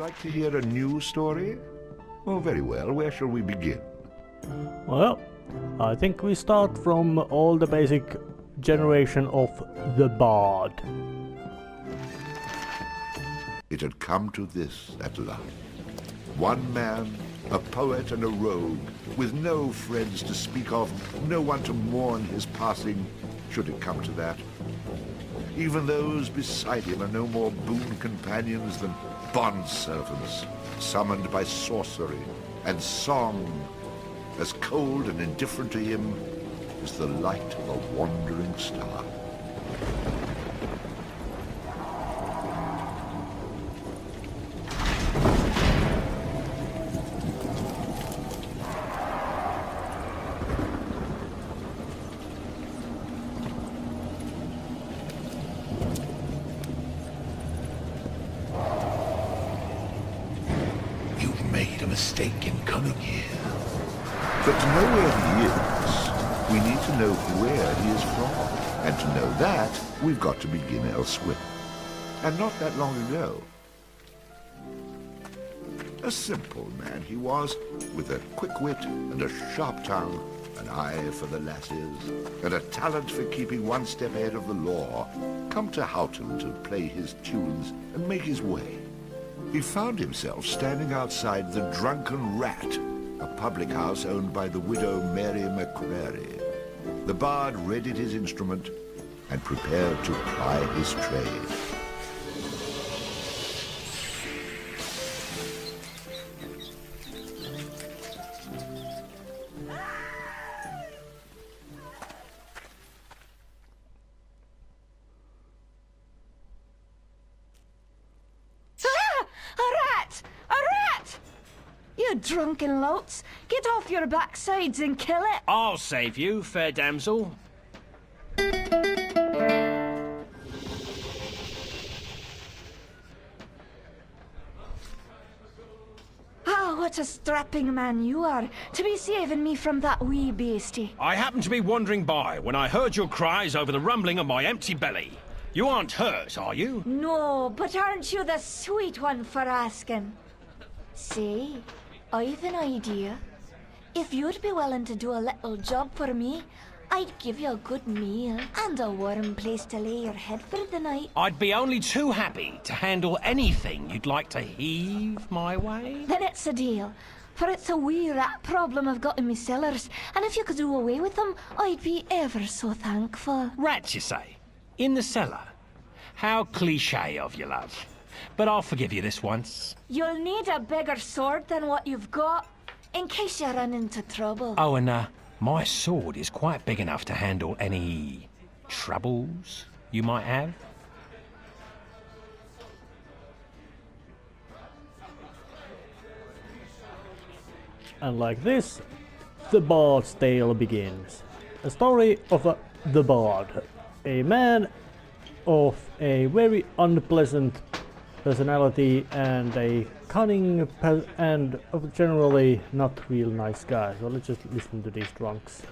like to hear a new story? Oh, very well. Where shall we begin? Well, I think we start from all the basic generation of the Bard. It had come to this at last. One man, a poet and a rogue, with no friends to speak of, no one to mourn his passing, should it come to that. Even those beside him are no more boon companions than bond-servants, summoned by sorcery and song, as cold and indifferent to him as the light of a wandering star. Mistake in coming here. But to know where he is, we need to know where he is from. And to know that, we've got to begin elsewhere. And not that long ago. A simple man he was, with a quick wit and a sharp tongue, an eye for the lasses, and a talent for keeping one step ahead of the law, come to Houghton to play his tunes and make his way. He found himself standing outside the Drunken Rat, a public house owned by the widow Mary McCrary. The bard readied his instrument and prepared to ply his trade. Drunken louts, get off your backsides and kill it. I'll save you, fair damsel. Ah, what a strapping man you are, to be saving me from that wee beastie. I happened to be wandering by when I heard your cries over the rumbling of my empty belly. You aren't hurt, are you? No, but aren't you the sweet one for asking? Say, I've an idea. If you'd be willing to do a little job for me, I'd give you a good meal and a warm place to lay your head for the night. I'd be only too happy to handle anything you'd like to heave my way. Then it's a deal, for it's a wee rat problem I've got in me cellars, and if you could do away with them, I'd be ever so thankful. Rats, you say? In the cellar? How cliché of you, love. But I'll forgive you this once. You'll need a bigger sword than what you've got, in case you run into trouble. Oh, and my sword is quite big enough to handle any troubles you might have. And like this, the Bard's tale begins. A story of the Bard, a man of a very unpleasant personality and a cunning and generally not real nice guy. So let's just listen to these drunks.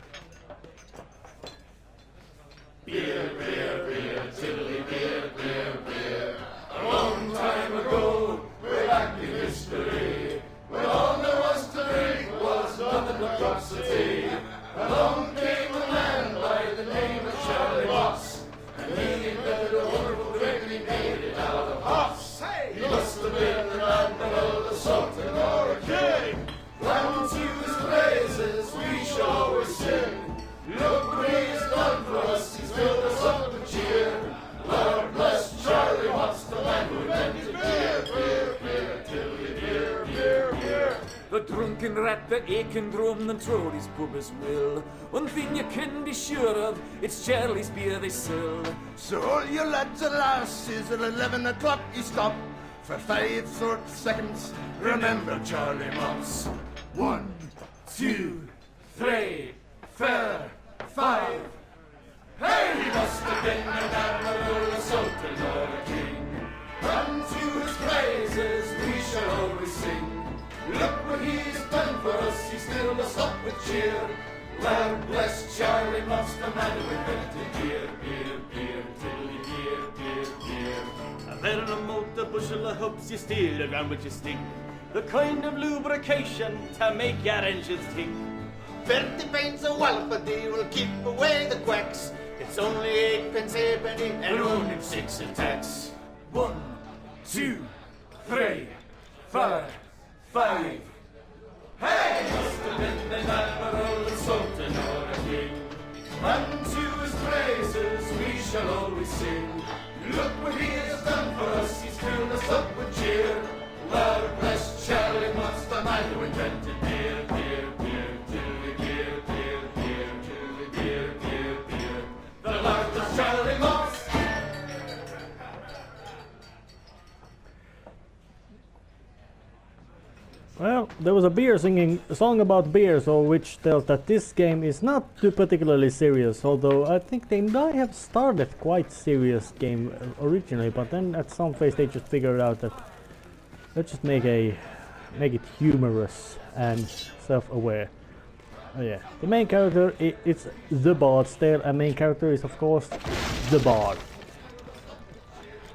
Beer, beer, beer, tiddly beer, beer, beer. A long time ago, way back in history, when all there was to drink was nothing but drops of tea. Along came a man by the name of Charlie Moss, and he invented a wonderful drink and he made it out of hops. He must have been an admiral, a sultan, or a king. When to his praises we shall always sing. Look what he's done for us, he's filled us up with cheer. Lord bless Charlie Watts, the man who invented beer, beer, beer, tilly beer, beer, beer. The drunken rat, the aching drum, and throw his pub as will. One thing you can be sure of, it's Charlie's beer they sell. So all you lads and lasses, at 11 o'clock you stop. For 5 short seconds, remember Charlie Moss. 1, 2, 3, 4, 5. Hey, he must have been an admiral, a sultan, or a king. Unto his praises we shall always sing. Look what he's done for us, he's filled us up with cheer. Lord bless Charlie Moss, the man who invented beer, beer, beer, tiddly beer, beer, beer. There in a motor bush lotion that helps you steer around with your stick. The kind of lubrication to make your engines tick. 30 pence a wallopedy will keep away the quacks. It's only 8 pence halfpenny and only 6 in tax. 1, 2, 3, 4, 5. Hey! Must have been an admiral, a sultan or a king. And to his praises we shall always sing. Look what he has done for us, he's filled us up with cheer. Lord bless Charlie Mott's the man who invented beer, beer, beer, Julie, beer, beer, beer, Julie, beer, beer, beer. The Lord bless Charlie Mott. Well, there was a beer singing a song about beer, so which tells that this game is not too particularly serious, although I think they might have started quite serious game originally, but then at some phase they just figured out that let's just make it humorous and self-aware. Oh yeah, the main character it's the Bard's Tale, and main character is of course the Bard.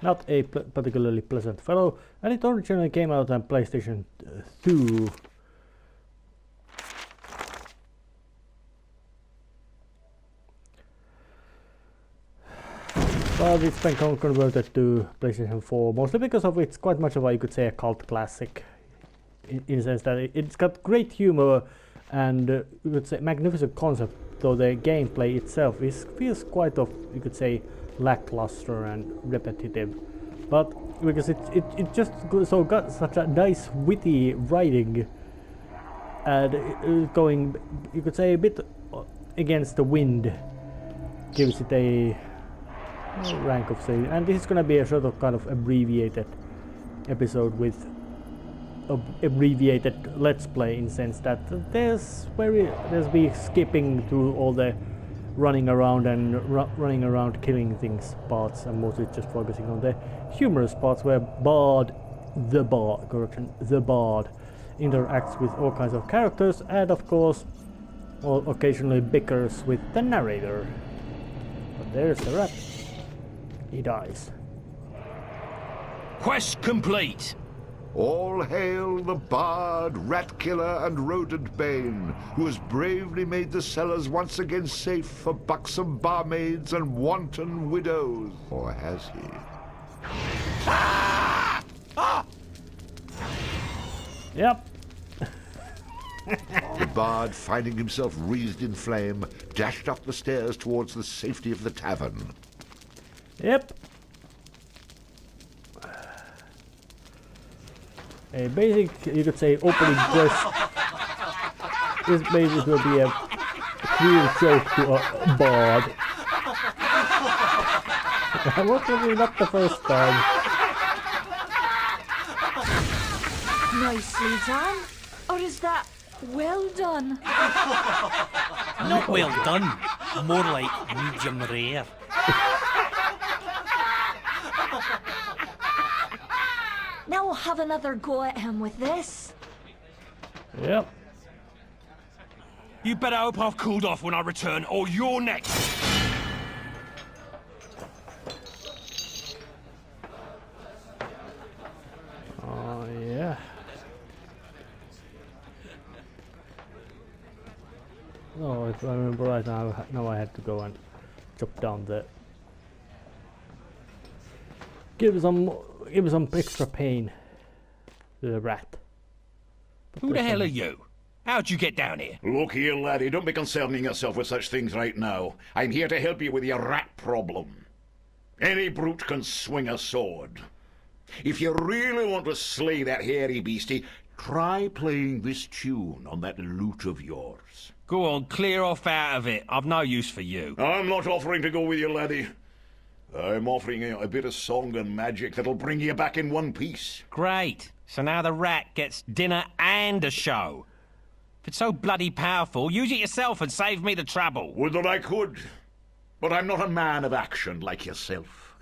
Not a particularly pleasant fellow, and it originally came out on PlayStation 2. But it's been converted to PlayStation 4, mostly because of it's quite much of a, you could say, a cult classic. In the sense that it's got great humor and you could say magnificent concept, though the gameplay itself feels quite of, you could say, lackluster and repetitive, but because it just got such a nice witty writing and going, you could say, a bit against the wind, gives it a rank of say. And this is gonna be a sort of kind of abbreviated episode with abbreviated let's play, in the sense that there's be skipping through all the running around and running around killing things parts, and mostly just focusing on the humorous parts where the Bard interacts with all kinds of characters, and of course occasionally bickers with the narrator. But there's the rat. He dies. Quest complete. All hail the Bard, Rat Killer, and Rodent Bane, who has bravely made the cellars once again safe for buxom barmaids and wanton widows. Or has he? Yep. The Bard, finding himself wreathed in flame, dashed up the stairs towards the safety of the tavern. Yep. A basic, you could say, opening quest is basically will be a cruel joke to a Bard. Unfortunately, not the first time. Nicely done. Or is that well done? Not well done, more like medium rare. Now we'll have another go at him with this. Yep. You better hope I've cooled off when I return, or you're next. Oh yeah. Oh, if I remember right now I had to go and chop down the. Give some extra pain to the rat. Who the hell are you? How'd you get down here? Look here, laddie, don't be concerning yourself with such things right now. I'm here to help you with your rat problem. Any brute can swing a sword. If you really want to slay that hairy beastie, try playing this tune on that lute of yours. Go on, clear off out of it. I've no use for you. I'm not offering to go with you, laddie. I'm offering you a bit of song and magic that'll bring you back in one piece. Great. So now the rat gets dinner and a show. If it's so bloody powerful, use it yourself and save me the trouble. Would that I could. But I'm not a man of action like yourself.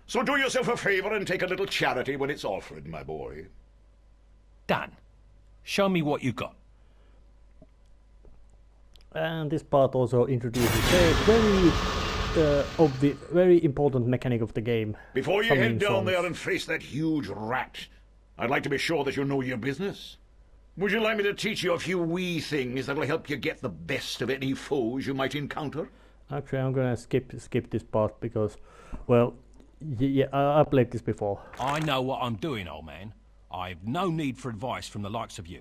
So do yourself a favour and take a little charity when it's offered, my boy. Done. Show me what you got. And this part also introduces a very of the very important mechanic of the game. Before you Summoning head down songs. there and face that huge rat, I'd like to be sure that you know your business. Would you like me to teach you a few wee things that'll help you get the best of any foes you might encounter? Actually, I'm gonna skip this part because, well, yeah, I played this before. I know what I'm doing, old man. I've no need for advice from the likes of you.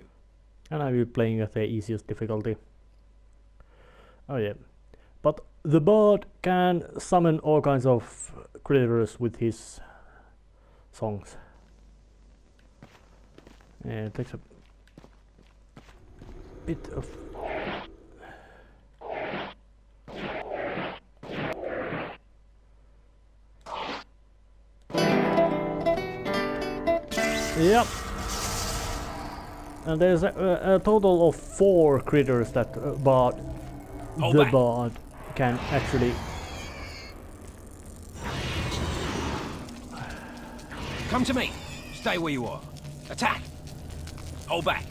And I will be playing at the easiest difficulty. Oh yeah. But the bard can summon all kinds of critters with his songs. Yeah, it takes a bit of... Yep. And there's a total of 4 critters that bard, the bard can actually... Come to me. Stay where you are. Attack. Hold back.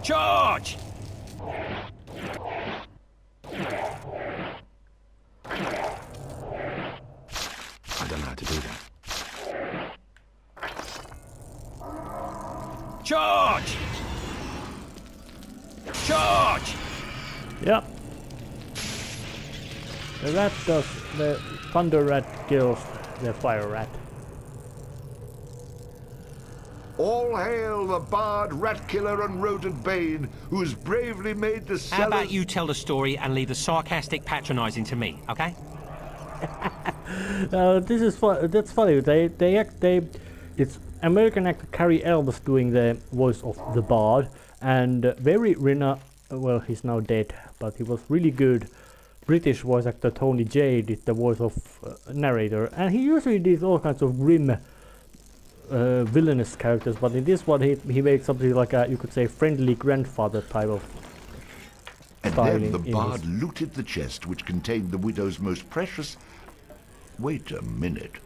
Charge! I don't know how to do that. Charge! Charge! Yep. The rat does... the thunder rat kills the fire rat. All hail the bard, rat killer, and rodent bane, who's bravely made the How cellars... about you tell the story and leave the sarcastic patronising to me, okay? This is that's funny. It's American actor Cary Elves doing the voice of the bard, and very well, he's now dead, but he was really good. British voice actor Tony Jay did the voice of narrator, and he usually did all kinds of grim, villainous characters. But in this one, he made something like a, you could say, friendly grandfather type of. And then the bard looted the chest which contained the widow's most precious... Wait a minute.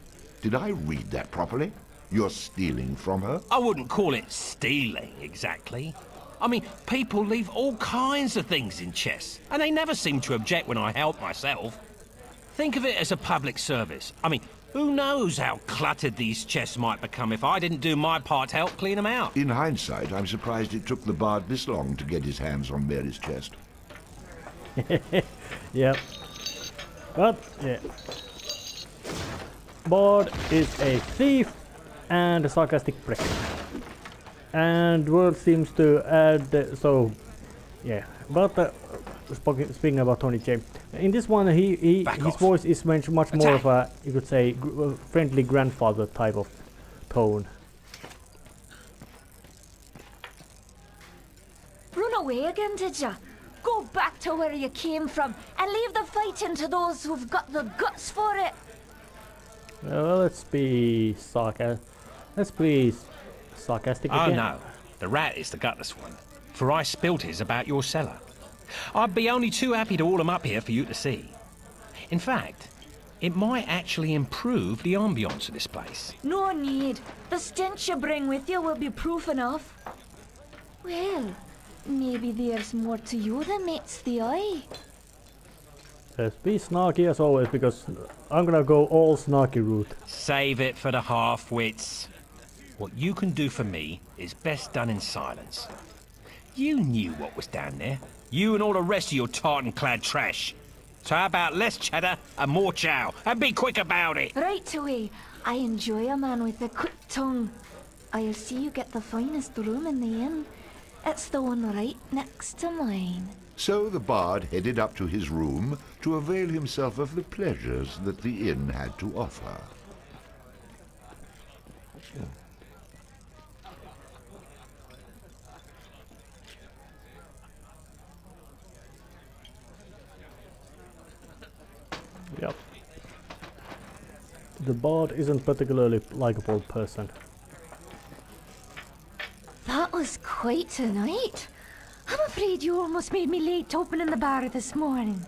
Did I read that properly? You're stealing from her? I wouldn't call it stealing, exactly. I mean, people leave all kinds of things in chests, and they never seem to object when I help myself. Think of it as a public service. I mean, who knows how cluttered these chests might become if I didn't do my part to help clean them out. In hindsight, I'm surprised it took the bard this long to get his hands on Mary's chest. Yep. But, yeah. Bard is a thief and a sarcastic prick. And world seems to add, so, yeah. But, speaking about Tony J, in this one, his voice is much more of a, you could say, friendly grandfather type of tone. Run away again, did ya? Go back to where you came from and leave the fighting to those who've got the guts for it. Well, let's be sarcastic Oh again. no, the rat is the gutless one, for I spilt his about your cellar. I'd be only too happy to haul him up here for you to see. In fact, it might actually improve the ambience of this place. No need. The stench you bring with you will be proof enough. Well, maybe there's more to you than meets the eye. Just be snarky as always, because I'm gonna go all snarky route. Save it for the half-wits. What you can do for me is best done in silence. You knew what was down there. You and all the rest of your tartan-clad trash. So how about less cheddar and more chow? And be quick about it! Right away. I enjoy a man with a quick tongue. I'll see you get the finest room in the inn. It's the one right next to mine. So the bard headed up to his room to avail himself of the pleasures that the inn had to offer. Yep. The bard isn't particularly likable person. That was quite a night. I'm afraid you almost made me late opening the bar this morning.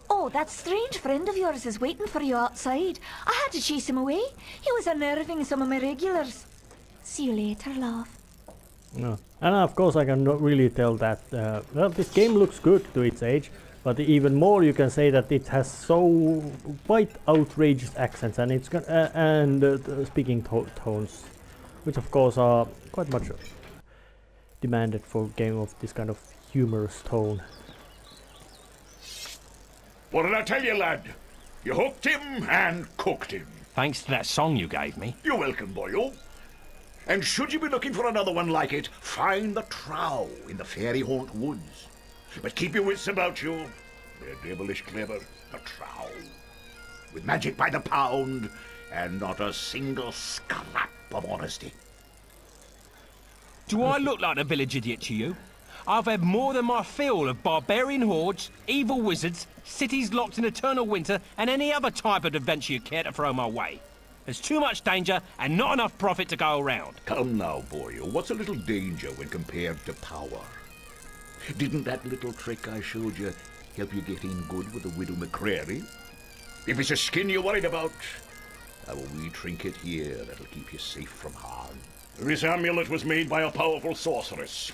Oh, that strange friend of yours is waiting for you outside. I had to chase him away. He was unnerving some of my regulars. See you later, love. No. And of course I can really tell that, well, this game looks good to its age, But even more, you can say that it has so quite outrageous accents and it's speaking tones, which of course are quite much demanded for a game of this kind of humorous tone. What did I tell you, lad? You hooked him and cooked him. Thanks to that song you gave me. You're welcome, boyo. And should you be looking for another one like it, find the trow in the fairy haunt woods. But keep your wits about you. They're devilish clever, the trow. With magic by the pound, and not a single scrap of honesty. Do I look like a village idiot to you? I've had more than my fill of barbarian hordes, evil wizards, cities locked in eternal winter, and any other type of adventure you care to throw my way. There's too much danger and not enough profit to go around. Come now, boyo. What's a little danger when compared to power? Didn't that little trick I showed you help you get in good with the Widow McCreary? If it's a skin you're worried about, I have a wee trinket here that'll keep you safe from harm. This amulet was made by a powerful sorceress.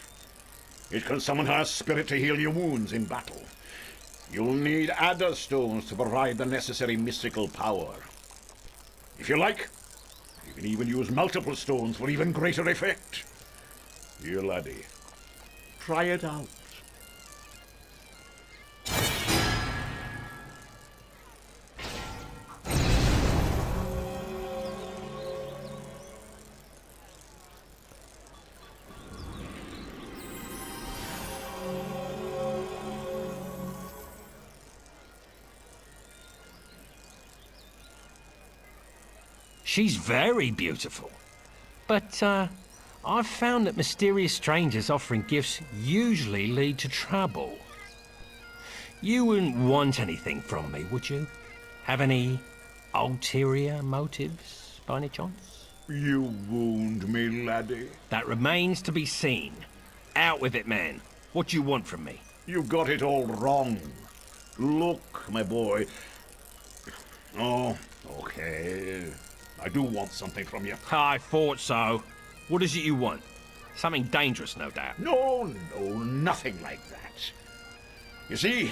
It can summon her spirit to heal your wounds in battle. You'll need adder stones to provide the necessary mystical power. If you like, you can even use multiple stones for even greater effect. Here, laddie. Try it out. She's very beautiful. But, I've found that mysterious strangers offering gifts usually lead to trouble. You wouldn't want anything from me, would you? Have any ulterior motives, by any chance? You wound me, laddie. That remains to be seen. Out with it, man. What do you want from me? You got it all wrong. Look, my boy. Oh, okay. I do want something from you. I thought so. What is it you want? Something dangerous, no doubt. No, nothing like that. You see,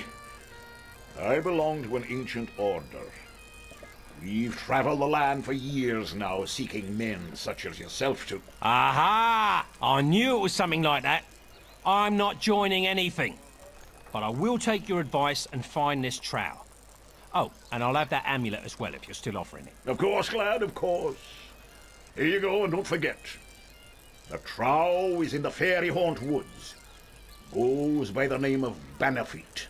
I belong to an ancient order. We've traveled the land for years now, seeking men such as yourself to... Aha! I knew it was something like that. I'm not joining anything. But I will take your advice and find this trowel. Oh, and I'll have that amulet as well if you're still offering it. Of course, lad, of course. Here you go, and don't forget. The trow is in the fairy haunt woods. Goes by the name of Bannerfeet.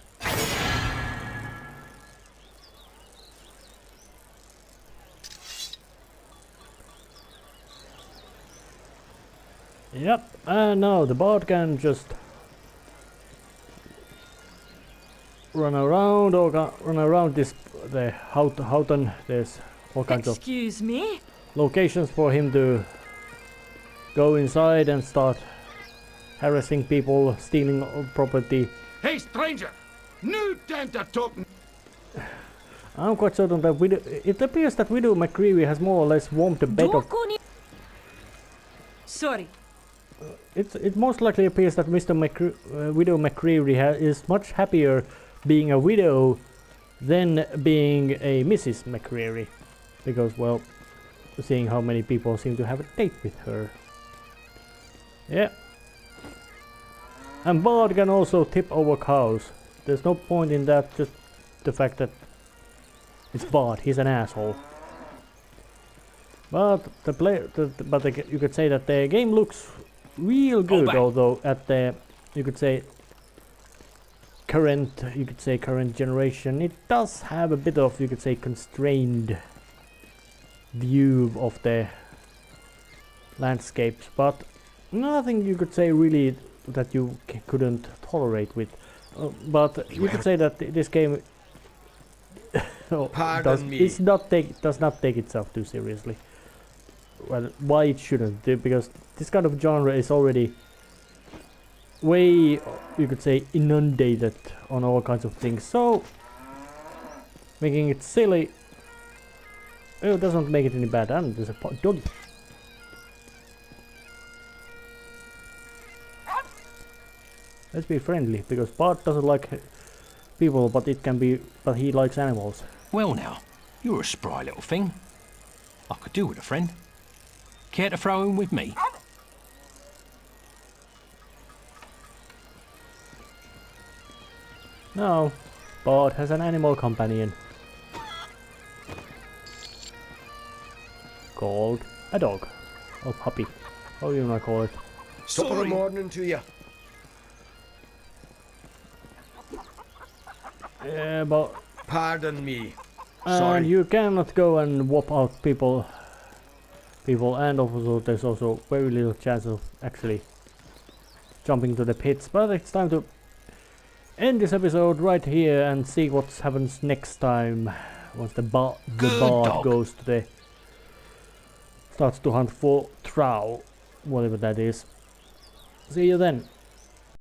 Yep, and now the bard can just run around this the Houghton. There's all kinds of Excuse me? locations for him to go inside and start harassing people, stealing property. Hey, stranger! No time to talk. I'm quite certain that it appears that Widow McCreary has more or less warmed the bed of... Sorry. It most likely appears that Widow McCreary is much happier being a widow than being a Mrs. McCreary. Because, well, seeing how many people seem to have a date with her. Yeah. And Bard can also tip over cows. There's no point in that, just the fact that it's Bard, he's an asshole. But you could say that the game looks real good, although at the you could say current generation, it does have a bit of, you could say, constrained view of the landscapes, but nothing you could say really that you couldn't tolerate with. But you could say that this game does not take itself too seriously. Well, why it shouldn't? Because this kind of genre is already way, you could say, inundated on all kinds of things. So making it silly, it doesn't make it any bad. And there's a doggy. Let's be friendly, because Bart doesn't like people, but he likes animals. Well now, you're a spry little thing. I could do with a friend. Care to throw in with me? No, Bard has an animal companion. Called a dog. Or puppy. How do you want to call it? Top of the morning to you. Yeah, but... Pardon me. And Sorry. you cannot go and whop out people, and also there's also very little chance of actually jumping to the pits. But it's time to end this episode right here and see what happens next time once the bard goes to the starts to hunt for trow, whatever that is. See you then.